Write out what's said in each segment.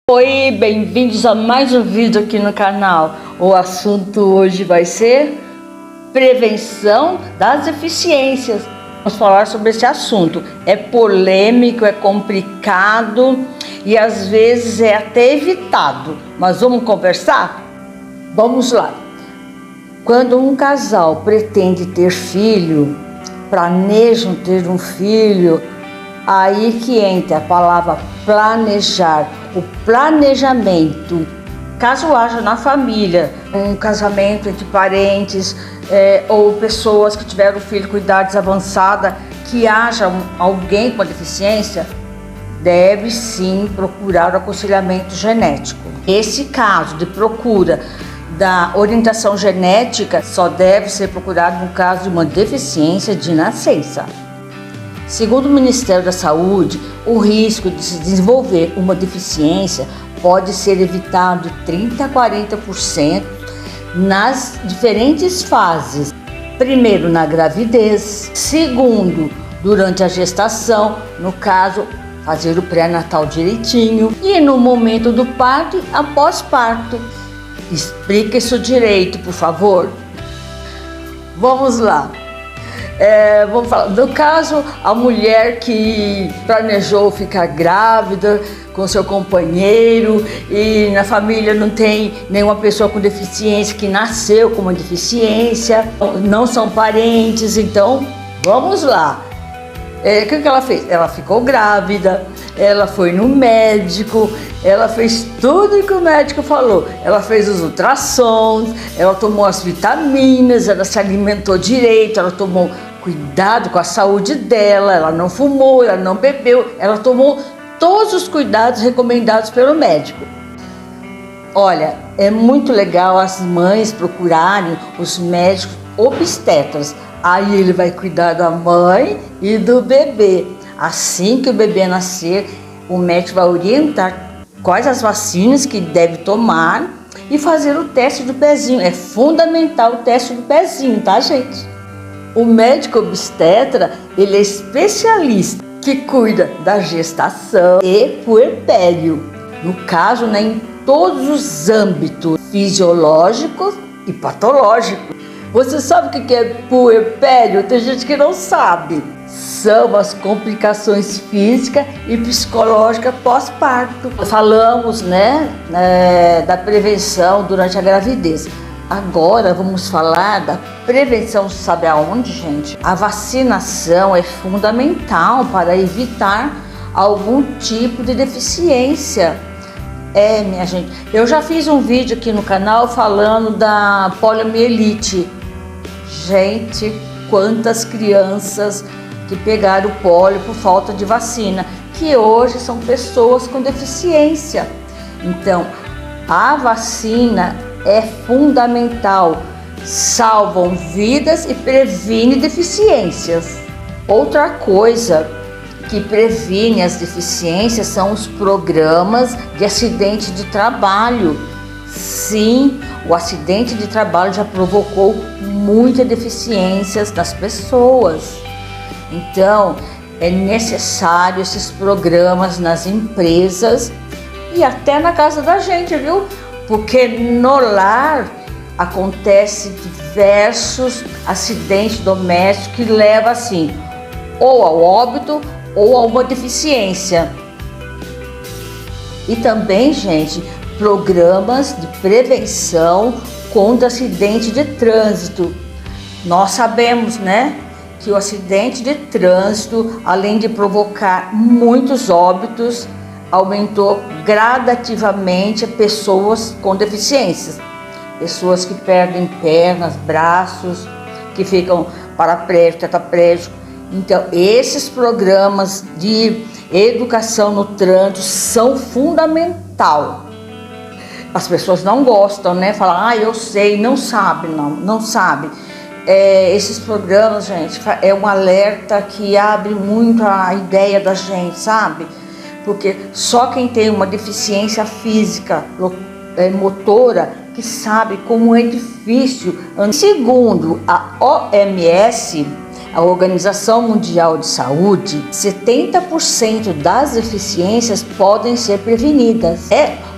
Oi, bem-vindos a mais um vídeo aqui no canal. O assunto hoje vai ser prevenção das deficiências. Vamos falar sobre esse assunto. É polêmico, é complicado e às vezes é até evitado. Mas vamos conversar? Vamos lá. Quando um casal pretende ter filho, planejam ter um filho, aí que entra a palavra planejar. O planejamento, caso haja na família um casamento entre parentes ou pessoas que tiveram filho com idade avançada, que haja alguém com deficiência, deve sim procurar o aconselhamento genético. Esse caso de procura da orientação genética só deve ser procurado no caso de uma deficiência de nascença. Segundo o Ministério da Saúde, o risco de se desenvolver uma deficiência pode ser evitado de 30% a 40% nas diferentes fases. Primeiro, na gravidez. Segundo, durante a gestação, no caso, fazer o pré-natal direitinho. E no momento do parto e após parto. Explique isso direito, por favor. Vamos lá. Vamos falar. No caso, a mulher que planejou ficar grávida com seu companheiro e na família não tem nenhuma pessoa com deficiência que nasceu com uma deficiência, não são parentes, então vamos lá. O que ela fez? Ela ficou grávida, ela foi no médico, ela fez tudo que o médico falou. Ela fez os ultrassons, ela tomou as vitaminas, ela se alimentou direito, ela tomou cuidado com a saúde dela, ela não fumou, ela não bebeu, ela tomou todos os cuidados recomendados pelo médico. Olha, é muito legal as mães procurarem os médicos obstetras. Aí ele vai cuidar da mãe e do bebê. Assim que o bebê nascer, o médico vai orientar quais as vacinas que deve tomar e fazer o teste do pezinho. É fundamental o teste do pezinho, tá, gente? O médico obstetra, ele é especialista que cuida da gestação e puerpério. No caso, em todos os âmbitos fisiológicos e patológicos. Você sabe o que é puerpério? Tem gente que não sabe. São as complicações físicas e psicológicas pós-parto. Falamos, da prevenção durante a gravidez. Agora vamos falar da prevenção, sabe aonde, gente? A vacinação é fundamental para evitar algum tipo de deficiência. Minha gente, eu já fiz um vídeo aqui no canal falando da poliomielite. Gente, quantas crianças que pegaram pólio por falta de vacina, que hoje são pessoas com deficiência. Então, a vacina é fundamental, salvam vidas e previne deficiências. Outra coisa que previne as deficiências são os programas de acidente de trabalho. Sim, o acidente de trabalho já provocou muitas deficiências nas pessoas. Então, é necessário esses programas nas empresas e até na casa da gente, viu? Porque no lar acontece diversos acidentes domésticos que levam assim, ou ao óbito ou a uma deficiência. E também, gente, programas de prevenção contra acidente de trânsito. Nós sabemos, que o acidente de trânsito, além de provocar muitos óbitos, aumentou gradativamente pessoas com deficiências. Pessoas que perdem pernas, braços, que ficam paraplégicos, tetraplégicos. Então, esses programas de educação no trânsito são fundamental. As pessoas não gostam, Falam, eu sei, não sabe. Esses programas, gente, é um alerta que abre muito a ideia da gente, sabe? Porque só quem tem uma deficiência física, motora, que sabe como é difícil. Segundo a OMS, a Organização Mundial de Saúde, 70% das deficiências podem ser prevenidas.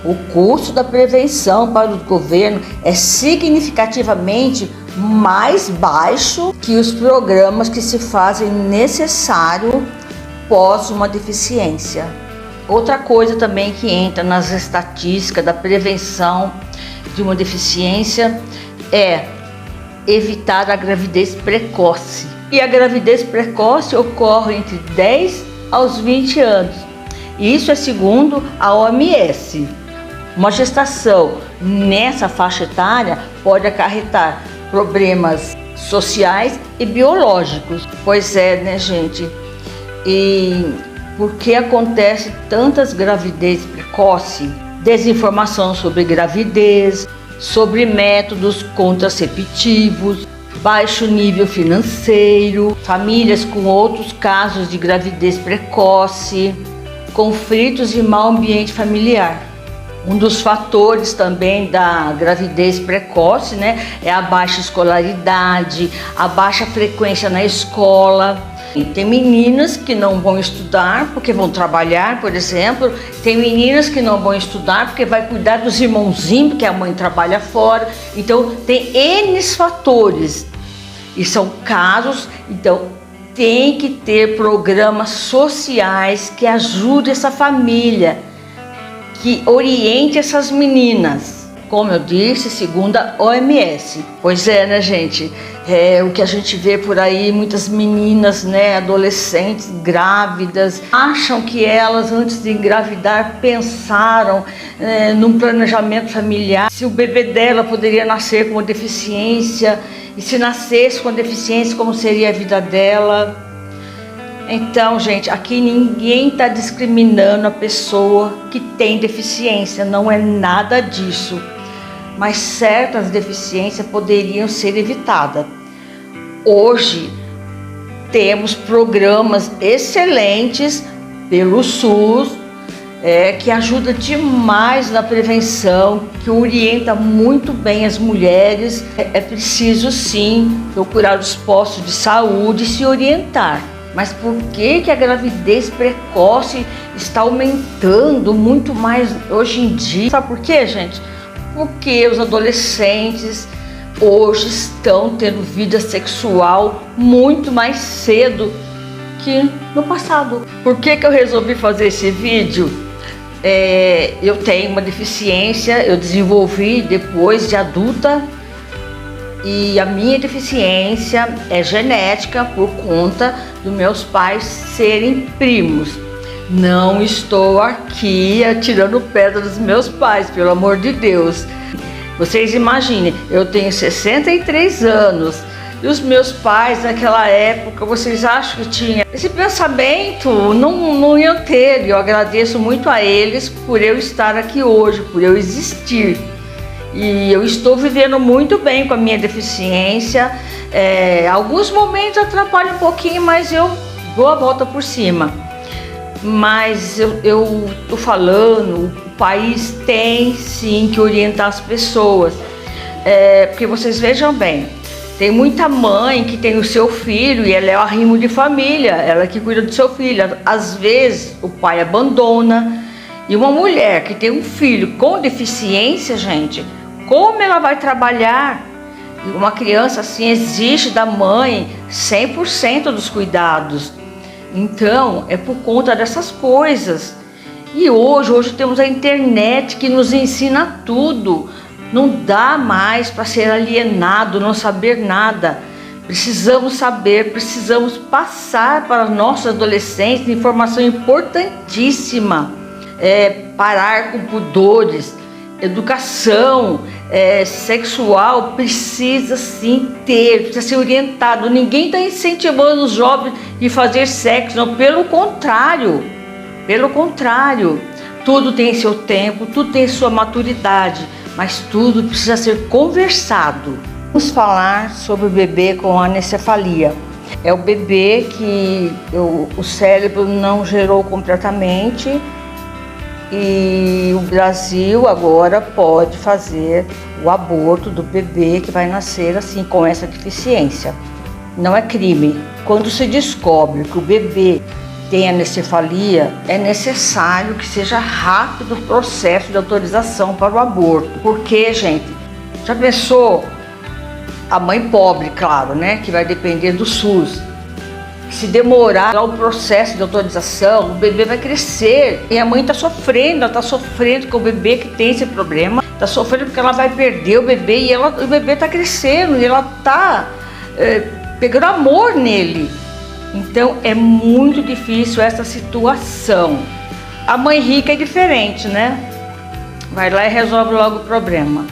O custo da prevenção para o governo é significativamente mais baixo que os programas que se fazem necessário pós uma deficiência. Outra coisa também que entra nas estatísticas da prevenção de uma deficiência é evitar a gravidez precoce. E a gravidez precoce ocorre entre 10 aos 20 anos. Isso é segundo a OMS. Uma gestação nessa faixa etária pode acarretar problemas sociais e biológicos. Pois é, né, gente? E por que acontece tantas gravidez precoce? Desinformação sobre gravidez, sobre métodos contraceptivos, baixo nível financeiro, famílias com outros casos de gravidez precoce, conflitos e mau ambiente familiar. Um dos fatores também da gravidez precoce, né, é a baixa escolaridade, a baixa frequência na escola. Tem meninas que não vão estudar porque vão trabalhar, por exemplo. Tem meninas que não vão estudar porque vai cuidar dos irmãozinhos, porque a mãe trabalha fora. Então, tem N fatores. E são casos, então, tem que ter programas sociais que ajudem essa família, que oriente essas meninas. Como eu disse, segundo a OMS. Pois é, né, gente? O que a gente vê por aí, muitas meninas, né, adolescentes, grávidas, acham que elas, antes de engravidar, pensaram num planejamento familiar, se o bebê dela poderia nascer com uma deficiência, e se nascesse com deficiência, como seria a vida dela. Então, gente, aqui ninguém está discriminando a pessoa que tem deficiência, não é nada disso. Mas certas deficiências poderiam ser evitadas. Hoje temos programas excelentes pelo SUS, que ajuda demais na prevenção, que orienta muito bem as mulheres. É preciso sim procurar os postos de saúde e se orientar. Mas por que a gravidez precoce está aumentando muito mais hoje em dia? Sabe por quê, gente? Porque os adolescentes hoje estão tendo vida sexual muito mais cedo que no passado. Por que eu resolvi fazer esse vídeo? Eu tenho uma deficiência, eu desenvolvi depois de adulta, e a minha deficiência é genética por conta dos meus pais serem primos. Não estou aqui atirando pedra dos meus pais, pelo amor de Deus. Vocês imaginem, eu tenho 63 anos e os meus pais naquela época, vocês acham que tinha esse pensamento? Não iam ter. Eu agradeço muito a eles por eu estar aqui hoje, por eu existir. E eu estou vivendo muito bem com a minha deficiência. Alguns momentos atrapalham um pouquinho, mas eu dou a volta por cima. Mas eu tô falando, o país tem sim que orientar as pessoas. Porque vocês vejam bem, tem muita mãe que tem o seu filho e ela é o arrimo de família, ela que cuida do seu filho. Às vezes o pai abandona. E uma mulher que tem um filho com deficiência, gente, como ela vai trabalhar? Uma criança assim exige da mãe 100% dos cuidados. Então, é por conta dessas coisas. E hoje temos a internet que nos ensina tudo. Não dá mais para ser alienado, não saber nada. Precisamos saber, precisamos passar para os nossos adolescentes informação importantíssima. Parar com pudores, educação sexual precisa sim ter, precisa ser orientado. Ninguém está incentivando os jovens a fazer sexo, não, pelo contrário, tudo tem seu tempo, tudo tem sua maturidade, mas tudo precisa ser conversado. Vamos falar sobre o bebê com anencefalia. É o bebê que o cérebro não gerou completamente. E o Brasil agora pode fazer o aborto do bebê que vai nascer assim com essa deficiência. não é crime. Quando se descobre que o bebê tem anencefalia, é necessário que seja rápido o processo de autorização para o aborto. Porque, gente, já pensou? A mãe pobre, claro, né, que vai depender do SUS. Se demorar o processo de autorização, o bebê vai crescer e a mãe está sofrendo, ela está sofrendo com o bebê que tem esse problema, está sofrendo porque ela vai perder o bebê e o bebê está crescendo e ela está pegando amor nele. Então é muito difícil essa situação. A mãe rica é diferente, né? Vai lá e resolve logo o problema.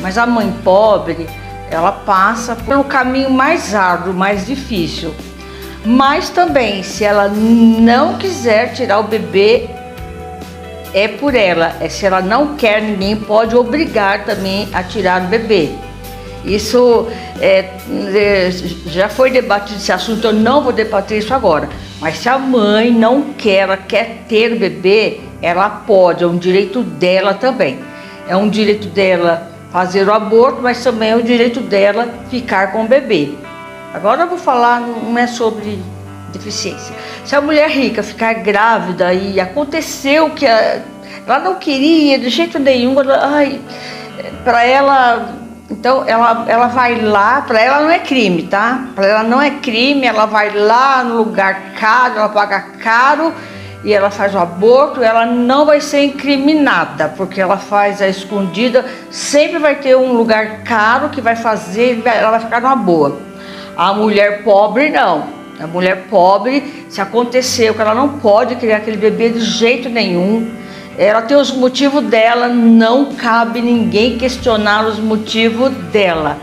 Mas a mãe pobre, ela passa pelo caminho mais árduo, mais difícil. Mas também, se ela não quiser tirar o bebê, é por ela. Se ela não quer, ninguém pode obrigar também a tirar o bebê. Isso já foi debatido esse assunto, eu não vou debater isso agora. Mas se a mãe não quer, ela quer ter o bebê, ela pode, é um direito dela também. É um direito dela fazer o aborto, mas também é o direito dela ficar com o bebê. Agora eu vou falar, não é sobre deficiência. Se a mulher rica ficar grávida e aconteceu que ela não queria de jeito nenhum, para ela, então ela vai lá, para ela não é crime, tá? Para ela não é crime, ela vai lá no lugar caro, ela paga caro e ela faz o aborto, ela não vai ser incriminada, porque ela faz a escondida, sempre vai ter um lugar caro que vai fazer, ela vai ficar numa boa. A mulher pobre não. A mulher pobre, se aconteceu que ela não pode criar aquele bebê de jeito nenhum, ela tem os motivos dela, não cabe ninguém questionar os motivos dela.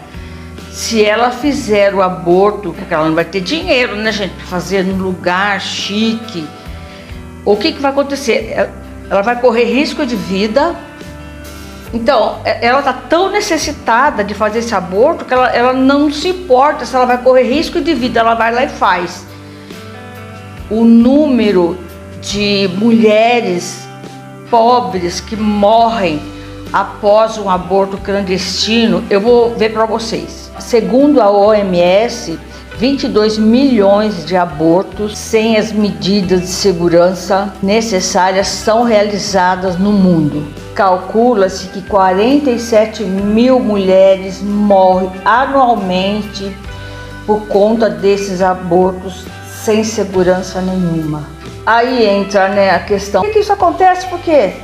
Se ela fizer o aborto, porque ela não vai ter dinheiro, né, gente, para fazer num lugar chique, o que vai acontecer? Ela vai correr risco de vida. Então, ela está tão necessitada de fazer esse aborto que ela não se importa se ela vai correr risco de vida, ela vai lá e faz. O número de mulheres pobres que morrem após um aborto clandestino, eu vou ver para vocês. Segundo a OMS, 22 milhões de abortos sem as medidas de segurança necessárias são realizadas no mundo. Calcula-se que 47 mil mulheres morrem anualmente por conta desses abortos sem segurança nenhuma. Aí entra, né, a questão: por que isso acontece? Por quê?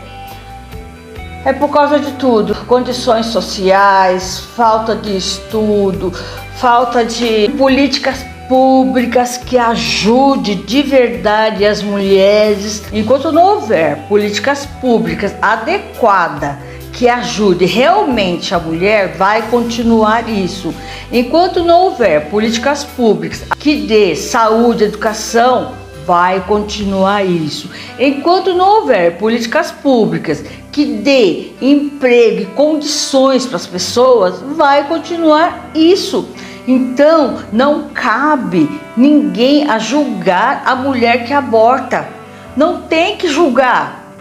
É por causa de tudo: condições sociais, falta de estudo, falta de políticas públicas que ajude de verdade as mulheres. Enquanto não houver políticas públicas adequadas que ajude realmente a mulher, vai continuar isso. Enquanto não houver políticas públicas que dê saúde, educação, vai continuar isso. Enquanto não houver políticas públicas que dê emprego e condições para as pessoas, vai continuar isso. Então, não cabe ninguém a julgar a mulher que aborta. Não tem que julgar.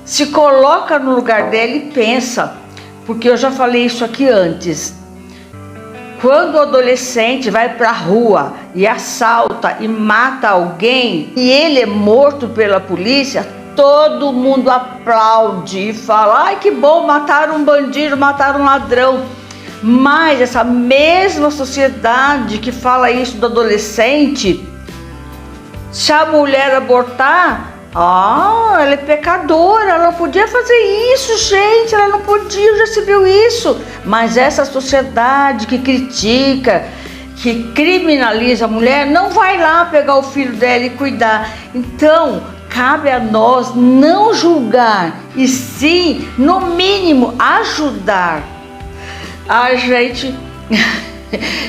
Se coloca no lugar dela e pensa, porque eu já falei isso aqui antes. Quando o adolescente vai para a rua e assalta e mata alguém e ele é morto pela polícia, todo mundo aplaude e fala: ai, que bom, mataram um bandido, mataram um ladrão. Mas essa mesma sociedade que fala isso do adolescente, se a mulher abortar, ela é pecadora, ela não podia fazer isso, gente, ela não podia, já se viu isso. Mas essa sociedade que critica, que criminaliza a mulher, não vai lá pegar o filho dela e cuidar. Então, cabe a nós não julgar, e sim, no mínimo, ajudar. Gente,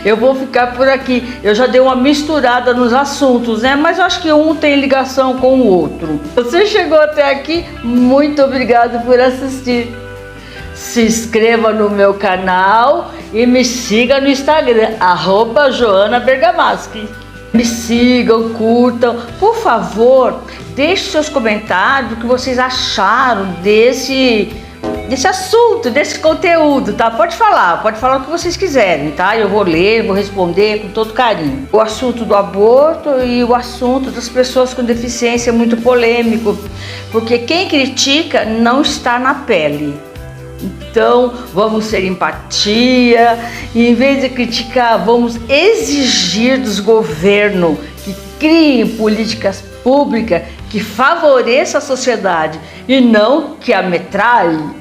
eu vou ficar por aqui. Eu já dei uma misturada nos assuntos, né? Mas eu acho que um tem ligação com o outro. Você chegou até aqui, muito obrigado por assistir. Se inscreva no meu canal e me siga no Instagram, @JoanaBergamaschi. Me sigam, curtam. Por favor, deixe seus comentários o que vocês acharam desse desse assunto, desse conteúdo, tá? Pode falar o que vocês quiserem, tá? Eu vou ler, vou responder com todo carinho. O assunto do aborto e o assunto das pessoas com deficiência é muito polêmico, porque quem critica não está na pele. Então, vamos ter empatia e, em vez de criticar, vamos exigir dos governos que criem políticas públicas que favoreçam a sociedade e não que a metralhe.